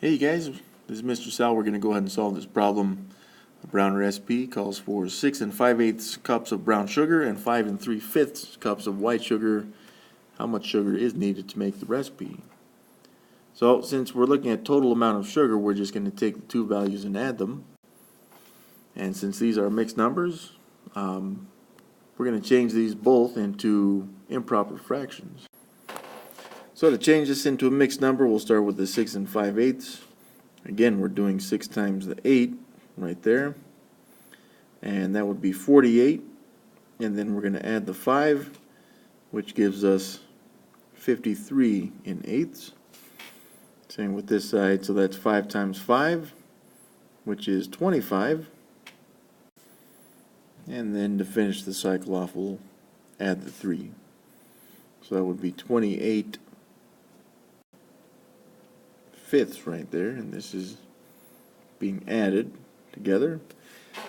Hey guys, this is Mr. Sal. We're going to go ahead and solve this problem. The brownie recipe calls for 6 5/8 cups of brown sugar and 5 3/5 cups of white sugar. How much sugar is needed to make the recipe? So since we're looking at total amount of sugar, we're just going to take the two values and add them. And since these are mixed numbers, we're going to change these both into improper fractions. So to change this into a mixed number, we'll start with the 6 5/8. Again, we're doing 6 times the 8 right there. And that would be 48. And then we're going to add the 5, which gives us 53 8/8. Same with this side, so that's 5 times 5, which is 25. And then to finish the cycle off, we'll add the 3. So that would be 28 fifths right there, and this is being added together.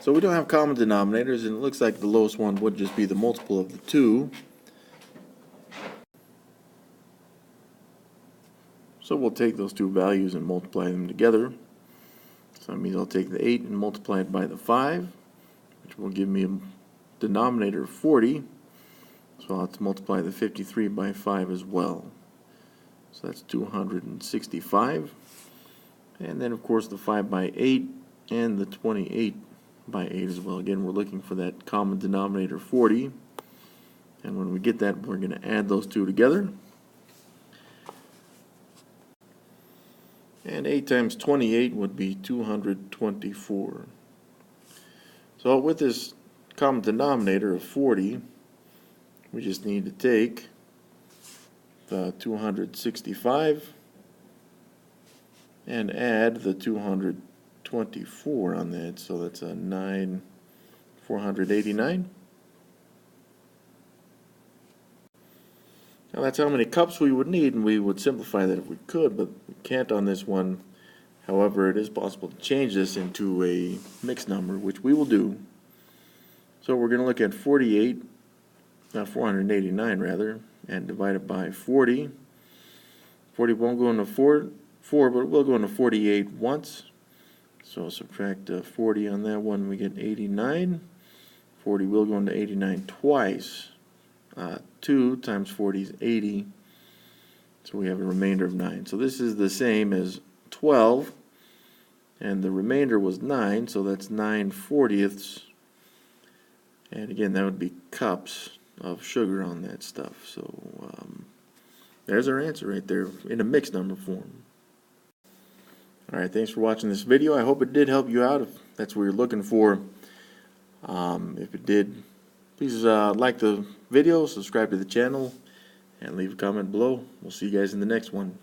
So we don't have common denominators, and it looks like the lowest one would just be the multiple of the 2. So we'll take those two values and multiply them together. So that means I'll take the 8 and multiply it by the 5, which will give me a denominator of 40. So I'll have to multiply the 53 by 5 as well. So that's 265. And then, of course, the 5 by 8 and the 28 by 8 as well. Again, we're looking for that common denominator 40. And when we get that, we're going to add those two together. And 8 times 28 would be 224. So with this common denominator of 40, we just need to take the 265 and add the 224 on that, so that's a 489. Now that's how many cups we would need, and we would simplify that if we could, but we can't on this one. However, it is possible to change this into a mixed number, which we will do. So we're going to look at 489 rather, and divide it by 40. 40 won't go into 4, but it will go into 48 once. So subtract 40 on that one, we get 89. 40 will go into 89 twice. 2 times 40 is 80. So we have a remainder of 9. So this is the same as 12. And the remainder was 9, so that's 9/40. And again, that would be cups of sugar on that stuff. So there's our answer right there in a mixed number form. Alright, thanks for watching this video. I hope it did help you out if that's what you're looking for. If it did, please like the video, subscribe to the channel, and leave a comment below. We'll see you guys in the next one.